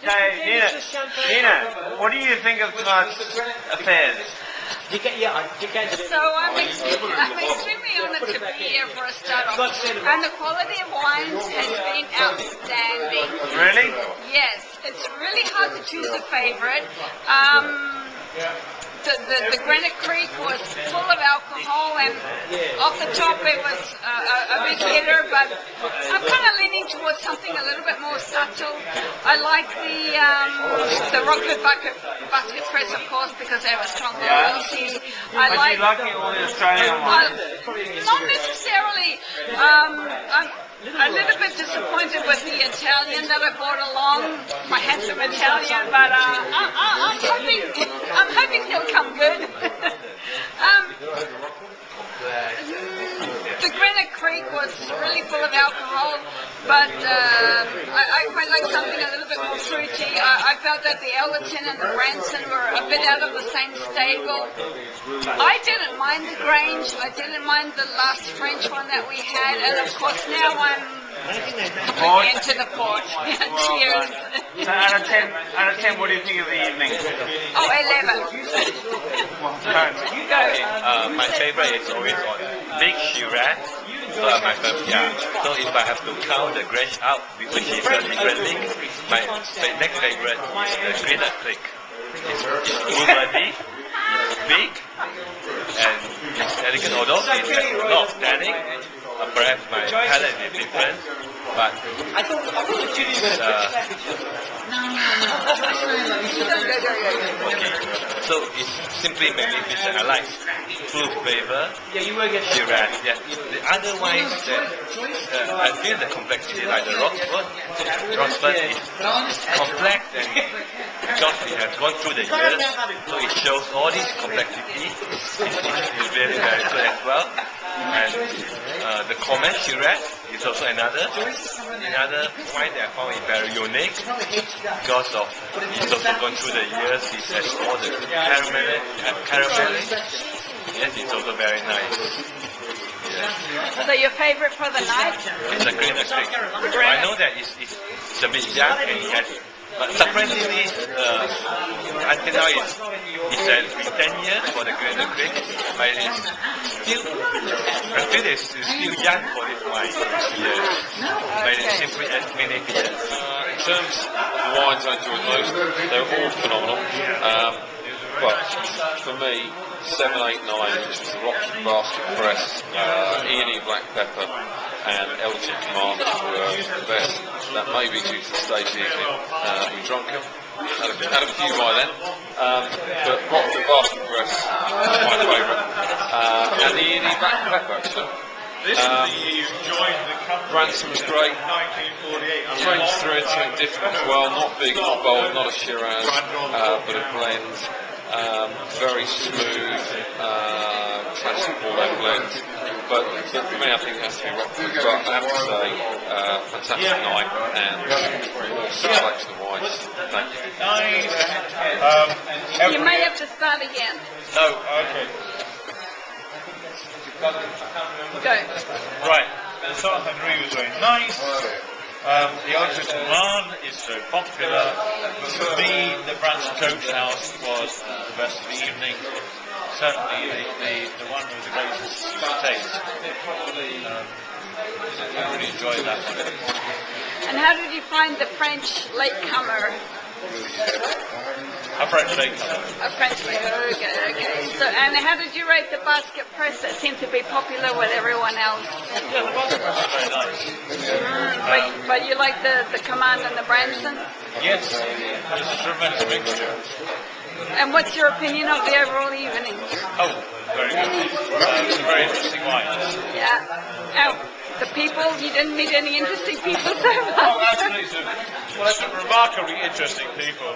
Okay, Nina, what do you think of tonight's affairs? So I'm extremely honoured to be here for a start off, and the quality of wines has been outstanding. Really? Yes, it's really hard to choose a favourite. The Granite Creek was full of alcohol, and off the top it was a bit bitter, but I'm kind of leaning towards something a little bit more subtle. I like the Rockford basket press, of course, because they have a strong loyalty. But you like all the Australian wines? Not necessarily. I'm a little bit disappointed with the Italian that I brought along, my handsome Italian, but I'm hoping he'll come good. The Granite Creek was really full of alcohol, but I quite like something a little bit more fruity. I felt that the Ellerton and the Branson were a bit out of the same stable. I didn't mind the Grange. I didn't mind the last French one that we had, and of course now I'm into the port. Cheers. So out of 10, what do you think of the evening? Oh, 11. Well done. You go. My favorite is always on Big Shiraz. So my favorite, So if I have to count the Grange out, which is a different thing, my next favorite is the Granite Creek. It's woody, it's big, and it's elegant. Although it has a lot of tannic, perhaps my palate is different, but so it's simply magnificent. I like fruit flavor, Shiraz. Yeah. The other wines that I feel the complexity, like the Rockford is complex, and because it has gone through the years, so it shows all this complexity. It's very, very good as well. And the Comet Shiraz is also another wine that I found it very unique because of it's also gone through the years. It has all the caramel. Yes, it's also very nice. Yes. So your favorite for the night? It's a Granite Creek. I know that it's a bit young and it has, but surprisingly, until now it's been 10 years for the Granite Creek, but it's still, I feel it's still young for this wine. Yes. But it's simply magnificent. In terms of the wines I enjoyed most, they're all phenomenal. But for me, 7, 8, 9, which was the Rockford Basket Press, E&E Black Pepper, and Elton Command were the best. That may be due to the stage of the evening. We drunk them, had a few by then, but Rockford Basket Press is my favourite. And the E&E Black Pepper, actually. This is the year you joined the company. Ransom was great. 1948. Changed through into something different as well. Not big, not bold, not a Shiraz, but a blend. Very smooth, classic Bordeaux blend. But for me, I think it has to be Rockford. But I have to say, fantastic night and awesome selection of wines. Thank you. You may have to start again. No, okay. Go. Right, the South Henry was very nice. The Otis Command is so popular. For me, the Branson Coach House was the best of the evening. Certainly the one with the greatest taste. I really enjoyed that one. And how did you find the French latecomer? A French latecomer. A French latecomer, okay. So, and how did you rate the basket press that seemed to be popular with everyone else? Yeah, the basket press was very nice. But you like the Command and the Branson? Yes, it was a tremendous mixture. And what's your opinion of the overall evening? Oh, very good. It's a very interesting wine. Yeah. Now, the people, you didn't meet any interesting people so Oh, far. absolutely. Well, some remarkably interesting people.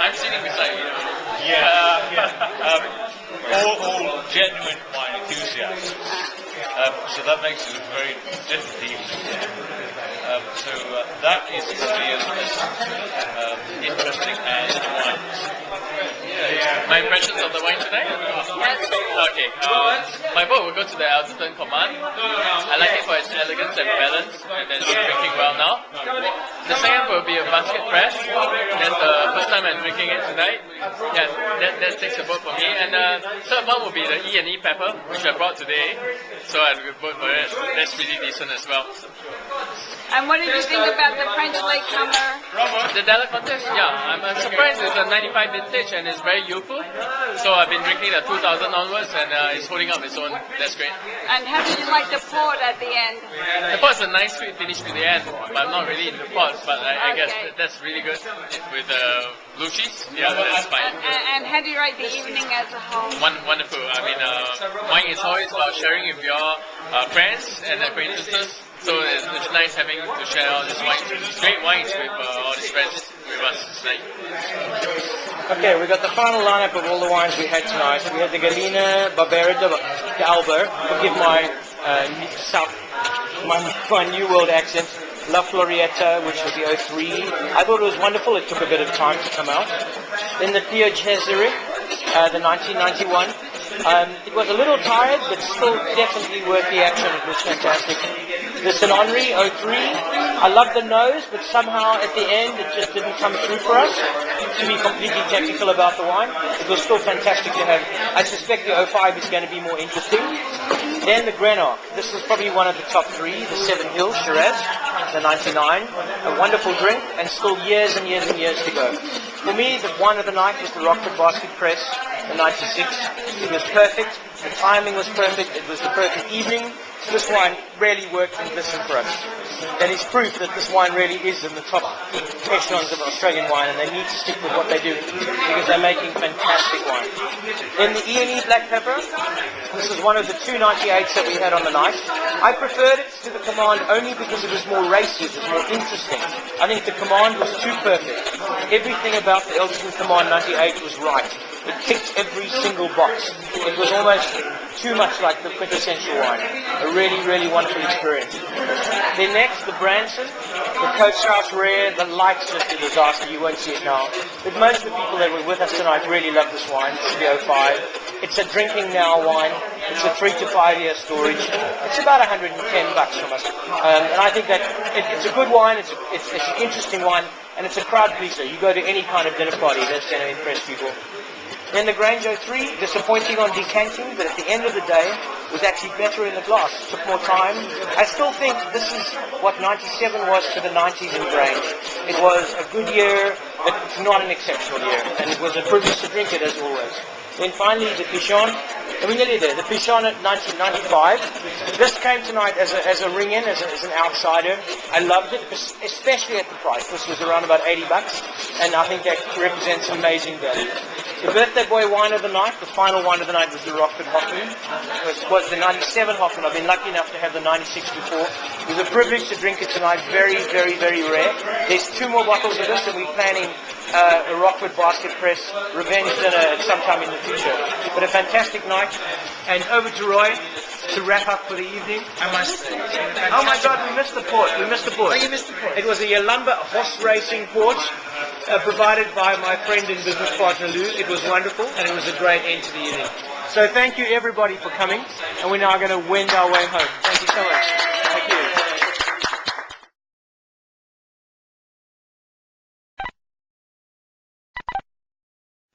I'm sitting beside you. Yeah. All genuine wine enthusiasts. So that makes it a very different evening. That is probably as interesting as the wines. My impressions of the wine today? Okay. My vote will go to the Elton Command. I like it for its elegance and balance, and then it's drinking well now. The second will be a basket press. That's the first time I'm drinking it tonight. Yeah, that takes a vote for me. And third one will be the E&E pepper, which I brought today. So I'd vote for it. That's really decent as well. And what did you think about the French latecomer? The Delafontes, yeah, I'm surprised it's a 95 vintage and it's very youthful. So I've been drinking the 2000 onwards and it's holding up its own. That's great. And how did you like the port at the end? The port's a nice sweet finish to the end, but I'm not really into ports, but I guess that's really good with blue cheese. Yeah, that's fine. And how do you rate the evening as a whole? Wonderful. I mean, wine is always about sharing with your friends and acquaintances. So it's nice having to share all these wines, great wines with all these friends with us tonight. Okay, we got the final lineup of all the wines we had tonight. We had the Galina Barbera de Alba. Forgive my my New World accent. La Florietta, which was the 03. I thought it was wonderful. It took a bit of time to come out. Then the Theo Cesare, the 1991. It was a little tired, but still definitely worth the action. It was fantastic. The St. Henri 03, I love the nose, but somehow at the end it just didn't come through for us. To be completely technical about the wine, it was still fantastic to have. I suspect the 05 is going to be more interesting. Then the Grenache. This is probably one of the top three. The Seven Hills Shiraz, the 99. A wonderful drink, and still years and years and years to go. For me, the wine of the night was the Rockford Basket Press, the 96. It was perfect. The timing was perfect. It was the perfect evening. This wine really worked and listened for us. That is proof that this wine really is in the top echelons of Australian wine, and they need to stick with what they do because they're making fantastic wine. Then the E&E Black Pepper. This is one of the 298s that we had on the night. I preferred it to the Command only because it was more racy, it was more interesting. I think the Command was too perfect. Everything about the Elgin Command 98 was right. It ticked every single box. It was almost too much like the quintessential wine. A really, really wonderful experience. Then next, the Branson, the Coast House Rare. The light's just a disaster. You won't see it now. But most of the people that were with us tonight really love this wine. It's the 05. It's a drinking now wine. It's a 3 to 5 year storage. It's about $110 from us. And I think that it's a good wine. It's an interesting wine. And it's a crowd pleaser. You go to any kind of dinner party, that's going to impress people. Then the Grange 03, disappointing on decanting, but at the end of the day, was actually better in the glass. It took more time. I still think this is what 97 was to the 90s in Grange. It was a good year, but it's not an exceptional year. And it was a privilege to drink it, as always. Then finally, the Pichon. We're nearly there. The Pichon at 1995. This came tonight as a ring-in, as an outsider. I loved it, especially at the price. This was around about $80, and I think that represents amazing value. The birthday boy wine of the night, the final wine of the night, was the Rockford Hoffman. It was the 97 Hoffman. I've been lucky enough to have the 96 before. It was a privilege to drink it tonight. Very, very, very rare. There's 2 more bottles of this, and we're planning a Rockford Basket Press revenge dinner sometime in the future. But a fantastic night. And over to Roy to wrap up for the evening. I must say. Oh my God, we missed the port. We missed the port. Oh, you missed the port. It was a Yalumba horse racing port provided by my friend and business partner Lou. It was wonderful, and it was a great end to the evening. So thank you everybody for coming, and we're now going to wend our way home. Thank you so much. Thank you.